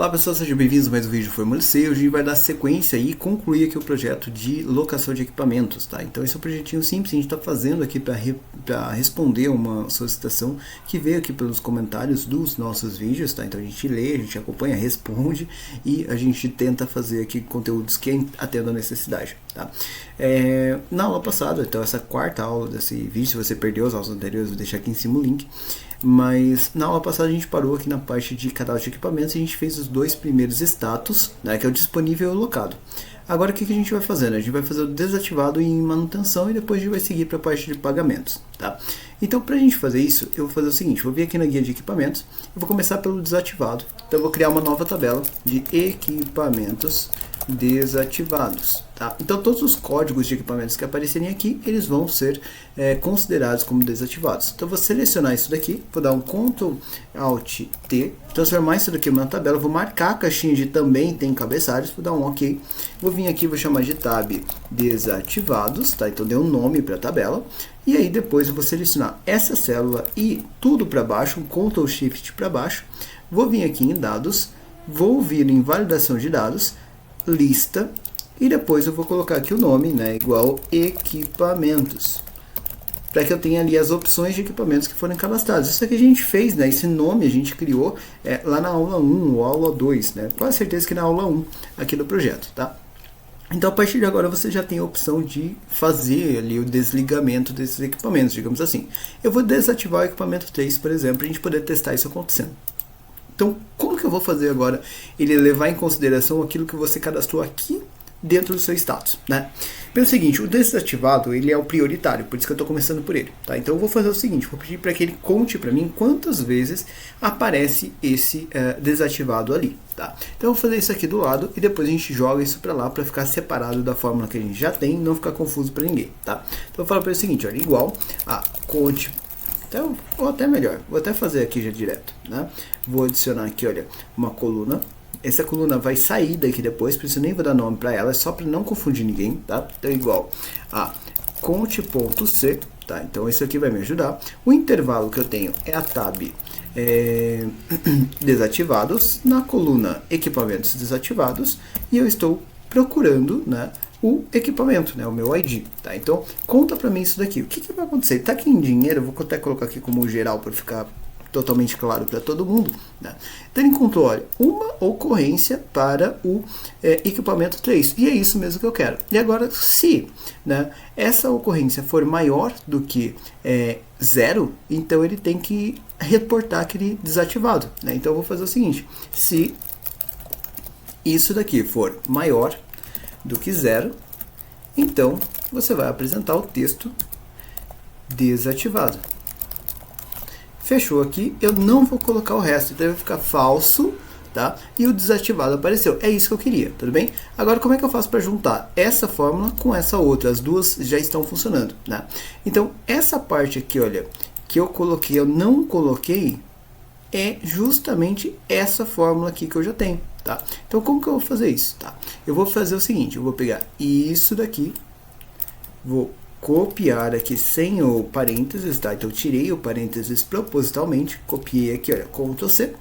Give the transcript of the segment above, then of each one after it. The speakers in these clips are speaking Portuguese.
Olá pessoal, sejam bem-vindos a mais um vídeo Fórmula C. Hoje a gente vai dar sequência e concluir aqui o projeto de locação de equipamentos, tá? Então esse é um projetinho simples, a gente está fazendo aqui para responder uma solicitação que veio aqui pelos comentários dos nossos vídeos, tá? Então a gente lê, a gente acompanha, responde e a gente tenta fazer aqui conteúdos que atendam a necessidade, tá? Na aula passada, então essa quarta aula desse vídeo, se você perdeu as aulas anteriores, eu vou deixar aqui em cima o link. Mas na aula passada a gente parou aqui na parte de cadastro de equipamentos e a gente fez os dois primeiros status, né, que é o disponível e o locado. Agora o que a gente vai fazer? Né? A gente vai fazer o desativado em manutenção e depois a gente vai seguir para a parte de pagamentos. Tá? Então para a gente fazer isso, eu vou fazer o seguinte, vou vir aqui na guia de equipamentos, eu vou começar pelo desativado. Então eu vou criar uma nova tabela de equipamentos desativados. Tá? Então todos os códigos de equipamentos que aparecerem aqui, eles vão ser considerados como desativados. Então eu vou selecionar isso daqui, vou dar um Ctrl Alt T, transformar isso daqui numa tabela, vou marcar a caixinha de também tem cabeçalhos, vou dar um OK. Vou vir aqui, vou chamar de tab desativados, tá? Então deu um nome para a tabela. E aí depois eu vou selecionar essa célula e tudo para baixo, um Ctrl Shift para baixo. Vou vir aqui em dados, vou vir em validação de dados, lista, e depois eu vou colocar aqui o nome, né, igual equipamentos, para que eu tenha ali as opções de equipamentos que foram cadastrados. Isso aqui a gente fez, né, esse nome a gente criou lá na aula 1 ou aula 2, né, quase certeza que na aula 1 aqui do projeto, tá? Então a partir de agora você já tem a opção de fazer ali o desligamento desses equipamentos, digamos assim. Eu vou desativar o equipamento 3, por exemplo, para a gente poder testar isso acontecendo. Então, como que eu vou fazer agora ele levar em consideração aquilo que você cadastrou aqui dentro do seu status, né? Pelo seguinte, o desativado ele é o prioritário, por isso que eu estou começando por ele, tá? Então eu vou fazer o seguinte, vou pedir para que ele conte para mim quantas vezes aparece esse desativado ali, tá? Então eu vou fazer isso aqui do lado e depois a gente joga isso para lá para ficar separado da fórmula que a gente já tem e não ficar confuso para ninguém, tá? Então eu falo para ele o seguinte, olha, igual a conte. Então, ou até melhor, vou até fazer aqui já direto, né? Vou adicionar aqui, olha, uma coluna. Essa coluna vai sair daqui depois, por isso eu nem vou dar nome para ela, é só para não confundir ninguém, tá? Então, igual a conte.c, tá? Então, isso aqui vai me ajudar. O intervalo que eu tenho é a tab desativados, na coluna equipamentos desativados, e eu estou procurando, né, o equipamento, né, o meu ID, tá? Então, conta para mim isso daqui. O que vai acontecer? Tá aqui em dinheiro, eu vou até colocar aqui como geral para ficar totalmente claro para todo mundo, né? Então ele encontrou, olha, uma ocorrência para o equipamento 3, e é isso mesmo que eu quero. E agora, se, né, essa ocorrência for maior do que 0, então ele tem que reportar aquele desativado, né? Então eu vou fazer o seguinte, se isso daqui for maior do que 0, então você vai apresentar o texto desativado. Fechou aqui, eu não vou colocar o resto, então vai ficar falso, tá? E o desativado apareceu, é isso que eu queria, tudo bem? Agora como é que eu faço para juntar essa fórmula com essa outra? As duas já estão funcionando, né? Então essa parte aqui, olha, que eu coloquei, eu não coloquei, é justamente essa fórmula aqui que eu já tenho, tá? Então como que eu vou fazer isso, tá? Eu vou fazer o seguinte, eu vou pegar isso daqui, vou copiar aqui sem o parênteses, tá? Então eu tirei o parênteses propositalmente, copiei aqui, olha, Ctrl C,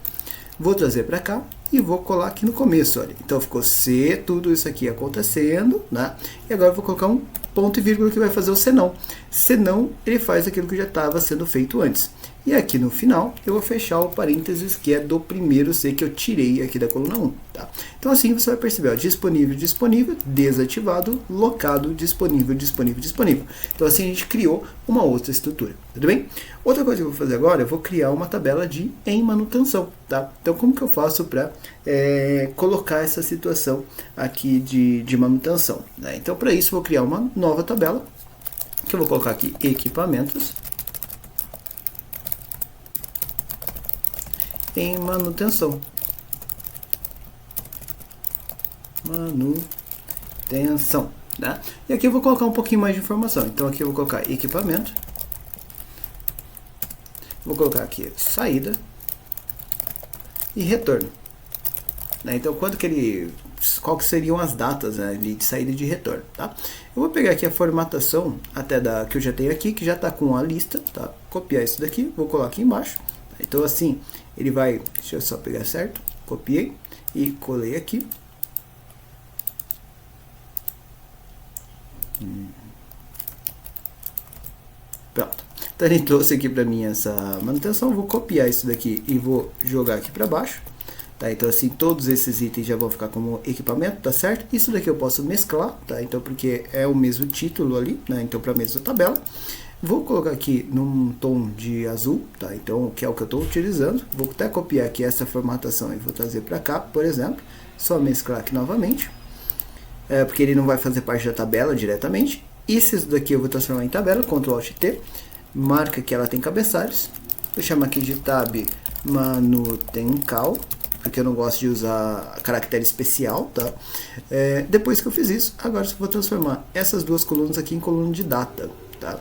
vou trazer para cá e vou colar aqui no começo, olha. Então ficou C, tudo isso aqui acontecendo, né? E agora eu vou colocar um ponto e vírgula que vai fazer o senão. Senão, ele faz aquilo que já estava sendo feito antes. E aqui no final, eu vou fechar o parênteses que é do primeiro C que eu tirei aqui da coluna 1, tá? Então assim você vai perceber, ó, disponível, disponível, desativado, locado, disponível, disponível, disponível. Então assim a gente criou uma outra estrutura, tudo bem? Outra coisa que eu vou fazer agora, eu vou criar uma tabela de em manutenção, tá? Então como que eu faço para colocar essa situação aqui de manutenção, né? Então para isso eu vou criar uma nova tabela, que eu vou colocar aqui equipamentos, em manutenção. Manutenção, né? E aqui eu vou colocar um pouquinho mais de informação. Então aqui eu vou colocar equipamento. Vou colocar aqui saída e retorno, né? Então qual que seriam as datas, né, de saída e de retorno, tá? Eu vou pegar aqui a formatação até que eu já tenho aqui, que já está com a lista, tá? Copiar isso daqui, vou colocar aqui embaixo. Então assim, ele vai, deixa eu só pegar certo, copiei e colei aqui. Pronto. Então ele trouxe aqui para mim essa manutenção. Vou copiar isso daqui e vou jogar aqui para baixo. Tá, então assim, todos esses itens já vão ficar como equipamento, tá certo? Isso daqui eu posso mesclar, tá? Então porque é o mesmo título ali, né? Então para a mesma tabela. Vou colocar aqui num tom de azul, tá? Então que é o que eu estou utilizando. Vou até copiar aqui essa formatação e vou trazer para cá, por exemplo. Só mesclar aqui novamente. Porque ele não vai fazer parte da tabela diretamente. Esses daqui eu vou transformar em tabela, Ctrl Alt T. Marca que ela tem cabeçalhos. Vou chamar aqui de tab manutencal, porque eu não gosto de usar caractere especial, tá? Depois que eu fiz isso, agora eu vou transformar essas duas colunas aqui em coluna de data, tá?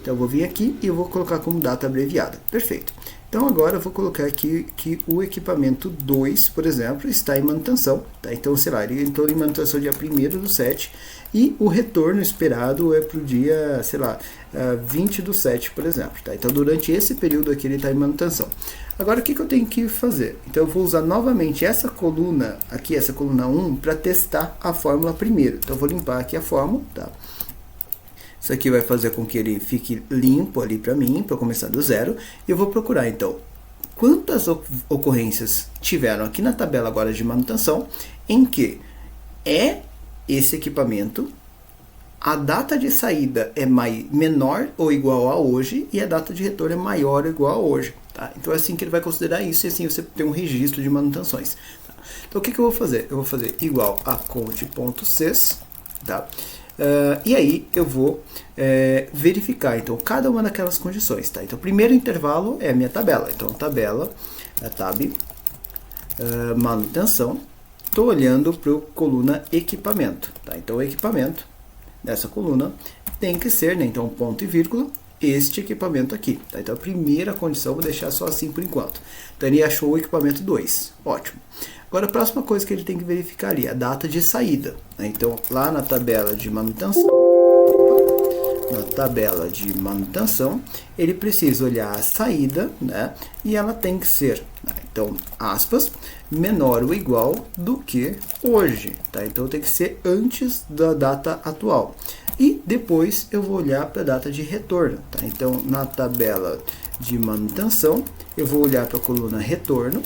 Então eu vou vir aqui e eu vou colocar como data abreviada. Perfeito. Então agora eu vou colocar aqui que o equipamento 2, por exemplo, está em manutenção, tá? Então, sei lá, ele entrou em manutenção dia 1º/7 e o retorno esperado é para o dia, sei lá, 20/7, por exemplo, tá? Então durante esse período aqui ele está em manutenção. Agora o que eu tenho que fazer? Então eu vou usar novamente essa coluna aqui, essa coluna 1, para testar a fórmula primeiro. Então eu vou limpar aqui a fórmula, tá? Isso aqui vai fazer com que ele fique limpo ali para mim, para começar do zero. E eu vou procurar, então, quantas ocorrências tiveram aqui na tabela agora de manutenção, em que esse equipamento, a data de saída é menor ou igual a hoje, e a data de retorno é maior ou igual a hoje. Tá? Então é assim que ele vai considerar isso, e assim você tem um registro de manutenções. Tá? Então o que eu vou fazer? Eu vou fazer igual a count.sys, tá? E aí eu vou verificar então cada uma daquelas condições, tá? Então o primeiro intervalo é a minha tabela, então tabela, tab, manutenção, estou olhando para a coluna equipamento, tá? Então o equipamento dessa coluna tem que ser, né? Então ponto e vírgula, este equipamento aqui, tá? Então a primeira condição eu vou deixar só assim por enquanto. Então ele achou o equipamento 2, ótimo. Agora a próxima coisa que ele tem que verificar ali, a data de saída, né? Então lá na tabela de manutenção, ele precisa olhar a saída, né? E ela tem que ser, né? Então aspas, menor ou igual do que hoje, tá? Então tem que ser antes da data atual. E depois eu vou olhar para a data de retorno, tá? Então na tabela de manutenção eu vou olhar para a coluna retorno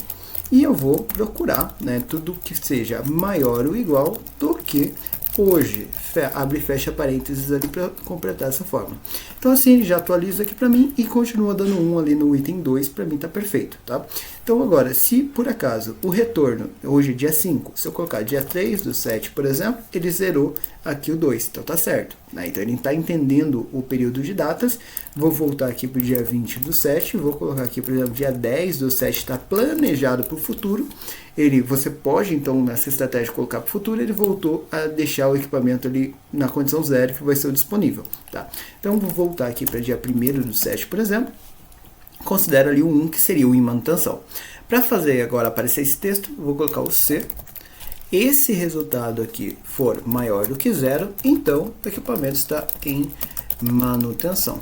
e eu vou procurar, né, tudo que seja maior ou igual do que hoje. Abre e fecha parênteses ali para completar essa forma. Então assim ele já atualiza aqui para mim e continua dando 1 ali no item 2, para mim tá perfeito, tá? Então agora, se por acaso o retorno, hoje é dia 5, se eu colocar dia 3/7, por exemplo, ele zerou aqui o 2, então tá certo, né? Então ele está entendendo o período de datas. Vou voltar aqui para o dia 20/7, vou colocar aqui, por exemplo, dia 10/7 está planejado para o futuro. Você pode então nessa estratégia colocar para o futuro, ele voltou a deixar o equipamento ali na condição 0, que vai ser o disponível, tá? Então vou voltar aqui para dia 1º/7, por exemplo. Considero ali o 1, que seria o em manutenção. Para fazer agora aparecer esse texto, vou colocar o C. Esse resultado aqui for maior do que 0, então o equipamento está em manutenção.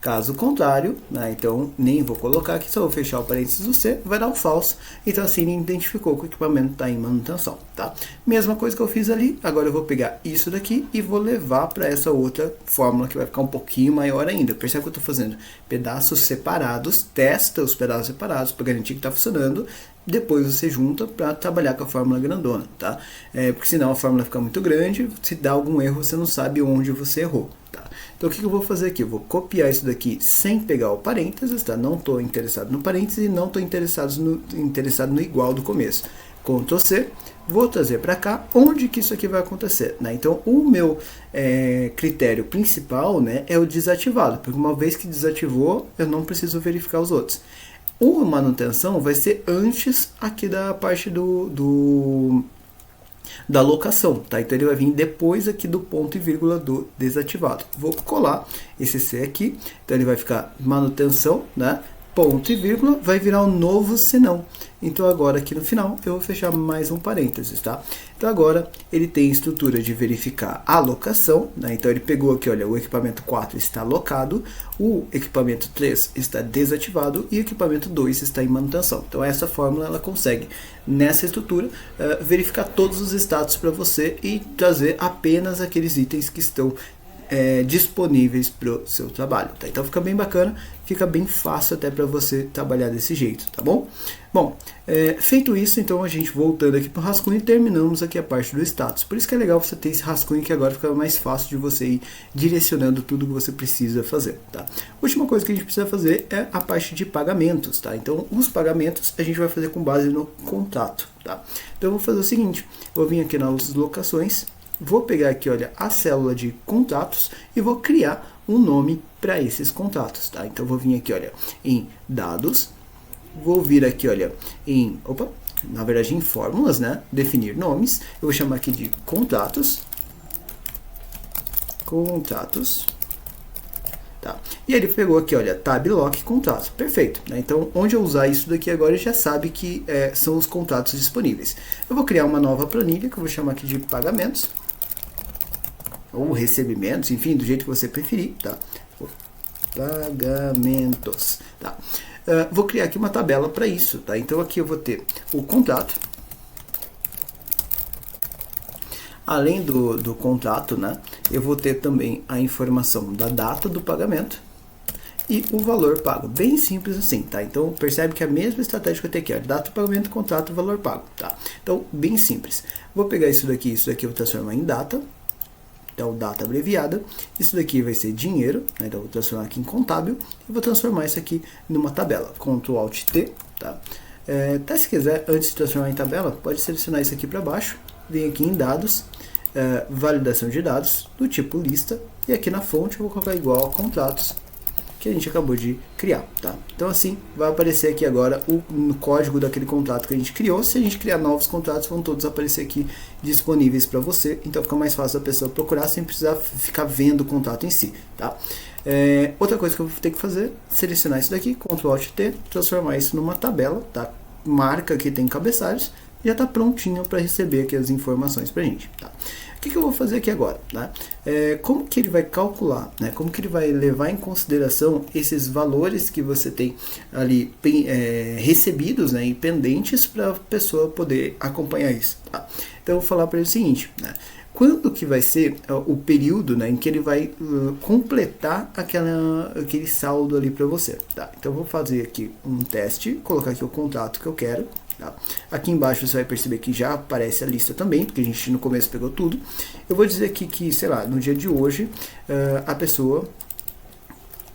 Caso contrário, né, então nem vou colocar aqui, só vou fechar o parênteses do C, vai dar um falso. Então assim ele identificou que o equipamento está em manutenção, tá? Mesma coisa que eu fiz ali, agora eu vou pegar isso daqui e vou levar para essa outra fórmula que vai ficar um pouquinho maior ainda. Percebe que eu estou fazendo pedaços separados, testa os pedaços separados para garantir que está funcionando. Depois você junta para trabalhar com a fórmula grandona, tá? Porque senão a fórmula fica muito grande, se dá algum erro você não sabe onde você errou, tá? Então o que eu vou fazer aqui? Eu vou copiar isso daqui sem pegar o parênteses, tá? Não estou interessado no parênteses e não estou interessado no igual do começo. Ctrl C, vou trazer para cá, onde que isso aqui vai acontecer, né? Então o meu critério principal, né, é o desativado, porque uma vez que desativou, eu não preciso verificar os outros. A manutenção vai ser antes aqui da parte da locação, tá? Então ele vai vir depois aqui do ponto e vírgula do desativado. Vou colar esse C aqui, então ele vai ficar manutenção, né? ponto e vírgula, vai virar um novo senão. Então agora aqui no final eu vou fechar mais um parênteses, tá? Então agora ele tem estrutura de verificar a locação, né? Então ele pegou aqui, olha, o equipamento 4 está locado, o equipamento 3 está desativado e o equipamento 2 está em manutenção. Então essa fórmula ela consegue, nessa estrutura, verificar todos os status para você e trazer apenas aqueles itens que estão disponíveis para o seu trabalho, tá? Então fica bem bacana, fica bem fácil até para você trabalhar desse jeito, tá bom? Bom, feito isso, então a gente voltando aqui para o rascunho, terminamos aqui a parte do status. Por isso que é legal você ter esse rascunho, que agora fica mais fácil de você ir direcionando tudo que você precisa fazer, tá? Última coisa que a gente precisa fazer é a parte de pagamentos, tá? Então os pagamentos a gente vai fazer com base no contrato, tá? Então eu vou fazer o seguinte, eu vou vir aqui nas locações, vou pegar aqui, olha, a célula de contatos e vou criar um nome para esses contatos, tá? Então vou vir aqui, olha, em dados, vou vir aqui, olha, na verdade em fórmulas, né? Definir nomes, eu vou chamar aqui de contatos, tá? E ele pegou aqui, olha, tab lock contato, perfeito, né? Então onde eu usar isso daqui agora, ele já sabe que são os contatos disponíveis. Eu vou criar uma nova planilha que eu vou chamar aqui de pagamentos, ou recebimentos, enfim, do jeito que você preferir, tá? Pagamentos, tá? Vou criar aqui uma tabela para isso, tá? Então aqui eu vou ter o contato, além do contrato, né? Eu vou ter também a informação da data do pagamento e o valor pago, bem simples assim, tá? Então percebe que é a mesma estratégia que eu tenho aqui, ó, data do pagamento, contrato, valor pago, tá? Então bem simples. Vou pegar isso daqui eu vou transformar em data. Então, data abreviada, isso daqui vai ser dinheiro, né? Então eu vou transformar aqui em contábil e vou transformar isso aqui numa tabela. Ctrl Alt T, tá? Até se quiser, antes de transformar em tabela, pode selecionar isso aqui para baixo, vem aqui em dados, validação de dados, do tipo lista, e aqui na fonte eu vou colocar igual a contratos, que a gente acabou de criar, tá? Então assim, vai aparecer aqui agora o código daquele contrato que a gente criou. Se a gente criar novos contratos, vão todos aparecer aqui disponíveis para você, então fica mais fácil a pessoa procurar sem precisar ficar vendo o contrato em si, tá? Outra coisa que eu vou ter que fazer, selecionar isso daqui, Ctrl Alt T, transformar isso numa tabela, tá? Marca que tem cabeçalhos, já está prontinho para receber aqui as informações para a gente, tá? O que eu vou fazer aqui agora, né? Como que ele vai calcular, né? Como que ele vai levar em consideração esses valores que você tem ali recebidos, né, e pendentes para a pessoa poder acompanhar isso, tá? Então eu vou falar para ele o seguinte, né? Quando que vai ser o período, né, em que ele vai completar aquele saldo ali para você, tá? Então eu vou fazer aqui um teste, colocar aqui o contrato que eu quero. Tá? Aqui embaixo você vai perceber que já aparece a lista também, porque a gente no começo pegou tudo. Eu vou dizer aqui que, sei lá, no dia de hoje, a pessoa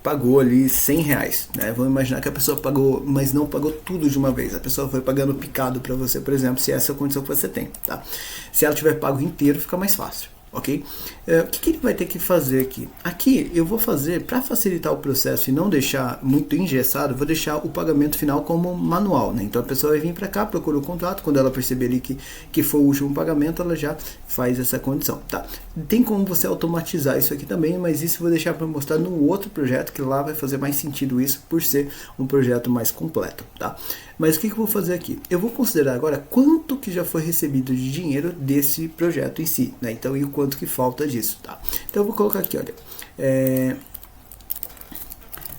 pagou ali R$100, né? Vamos imaginar que a pessoa pagou, mas não pagou tudo de uma vez. A pessoa foi pagando picado para você, por exemplo, se essa é a condição que você tem, tá? Se ela tiver pago inteiro, fica mais fácil. Ok? O que ele vai ter que fazer aqui? Aqui eu vou fazer, para facilitar o processo e não deixar muito engessado, vou deixar o pagamento final como manual, né? Então a pessoa vai vir para cá, procura o contrato, quando ela perceber ali que foi o último pagamento, ela já faz essa condição, tá? Tem como você automatizar isso aqui também, mas isso eu vou deixar para mostrar no outro projeto, que lá vai fazer mais sentido isso, por ser um projeto mais completo, tá? Mas o que eu vou fazer aqui? Eu vou considerar agora quanto que já foi recebido de dinheiro desse projeto em si, né? Então, e o quanto que falta disso, tá? Então, eu vou colocar aqui, olha,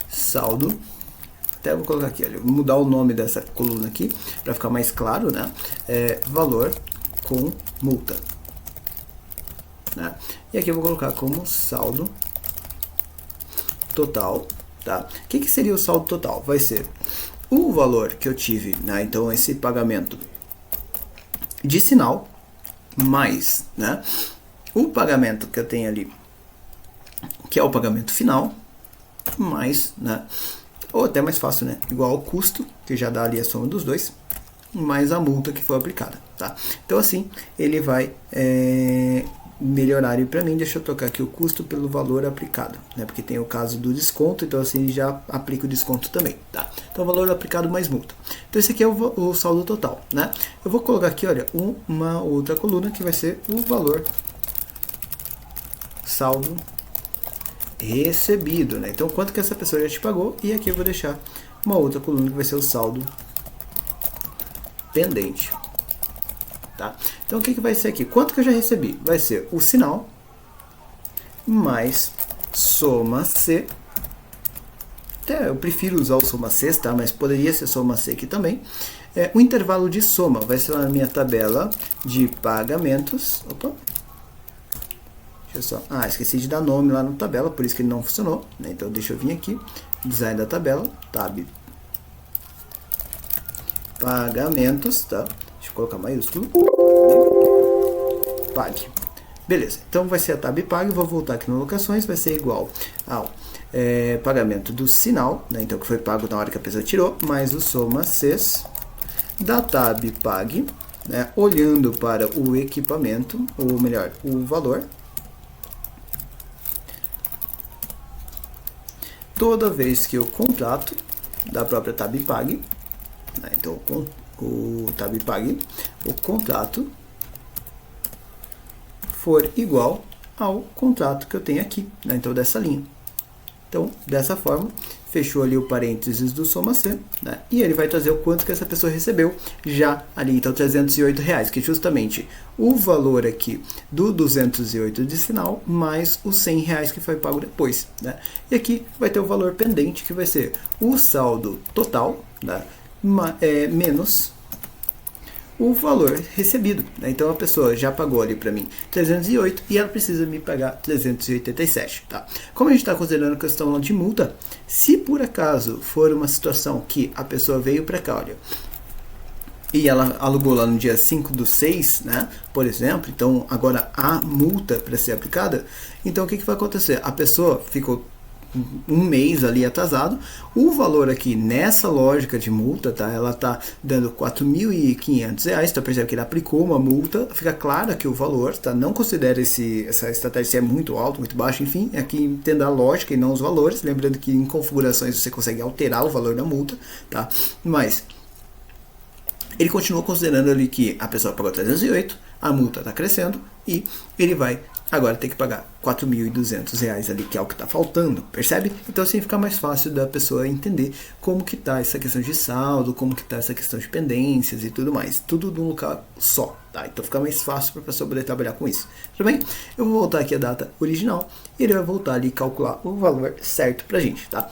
saldo, até vou colocar aqui, olha, vou mudar o nome dessa coluna aqui, para ficar mais claro, né? Valor com multa, né? E aqui eu vou colocar como saldo total, tá? O que seria o saldo total? Vai ser o valor que eu tive, né? Então esse pagamento de sinal mais, né, o pagamento que eu tenho ali, que é o pagamento final, mais, né, ou até mais fácil, né, igual ao custo, que já dá ali a soma dos dois, mais a multa que foi aplicada, tá? Então assim ele vai melhorar para mim. Deixa eu trocar aqui o custo pelo valor aplicado, né? Porque tem o caso do desconto, então assim já aplica o desconto também, tá? Então valor aplicado mais multa. Então esse aqui é o saldo total, né? Eu vou colocar aqui, olha, uma outra coluna que vai ser o valor saldo recebido, né? Então quanto que essa pessoa já te pagou, e aqui eu vou deixar uma outra coluna que vai ser o saldo pendente. Tá? Então o que vai ser aqui? Quanto que eu já recebi? Vai ser o sinal mais soma C. Até eu prefiro usar o soma C, tá? Mas poderia ser soma C aqui também. O intervalo de soma vai ser na minha tabela de pagamentos. Opa! Deixa eu só... esqueci de dar nome lá na tabela, por isso que ele não funcionou, né? Então deixa eu vir aqui, design da tabela, tab pagamentos, tá? Deixa eu colocar maiúsculo. Pague. Beleza, então vai ser a tab pague, vou voltar aqui no locações, vai ser igual ao pagamento do sinal, né? Então que foi pago na hora que a pessoa tirou, mais o soma Cs da tab pague, né? Olhando para o equipamento, ou melhor, o valor. Toda vez que eu contrato da própria tab pague, né? Então com o tab pague, o contrato for igual ao contrato que eu tenho aqui, né? Então dessa linha. Então dessa forma fechou ali o parênteses do soma C, né? E ele vai trazer o quanto que essa pessoa recebeu já ali, então R$308, que é justamente o valor aqui do 208 de sinal, mais os R$100 que foi pago depois, né? E aqui vai ter o valor pendente, que vai ser o saldo total, né? Menos o valor recebido, né? Então a pessoa já pagou ali para mim 308 e ela precisa me pagar 387, tá? Como a gente está considerando questão de multa, se por acaso for uma situação que a pessoa veio para cá, olha, e ela alugou lá no dia 5/6, né, por exemplo, então agora há multa para ser aplicada, então o que vai acontecer? A pessoa ficou um mês ali atrasado, o valor aqui nessa lógica de multa, tá? Ela tá dando R$4.500, tá? Percebe que ele aplicou uma multa, fica claro aqui o valor, tá? Não considere essa estratégia se é muito alto, muito baixo, enfim, aqui entenda a lógica e não os valores, lembrando que em configurações você consegue alterar o valor da multa, tá? Mas ele continua considerando ali que a pessoa pagou 308, a multa está crescendo e ele vai agora ter que pagar R$4.200 ali, que é o que está faltando, percebe? Então assim fica mais fácil da pessoa entender como que está essa questão de saldo, como que está essa questão de pendências e tudo mais, tudo num lugar só, tá? Então fica mais fácil para a pessoa poder trabalhar com isso, tudo bem? Eu vou voltar aqui a data original e ele vai voltar ali e calcular o valor certo pra gente, tá?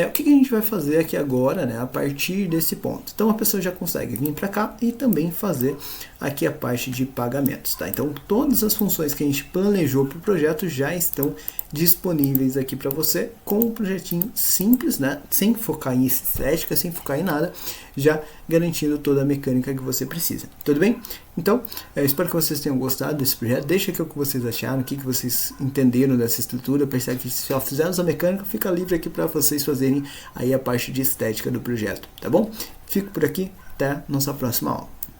O que a gente vai fazer aqui agora, né, a partir desse ponto? Então a pessoa já consegue vir para cá e também fazer aqui a parte de pagamentos, tá? Então todas as funções que a gente planejou para o projeto já estão disponíveis aqui para você com um projetinho simples, né? Sem focar em estética, sem focar em nada, já garantindo toda a mecânica que você precisa. Tudo bem? Então, espero que vocês tenham gostado desse projeto. Deixa aqui o que vocês acharam, o que vocês entenderam dessa estrutura. Percebe que se só fizermos a mecânica, fica livre aqui para vocês fazerem aí a parte de estética do projeto, tá bom? Fico por aqui, até nossa próxima aula.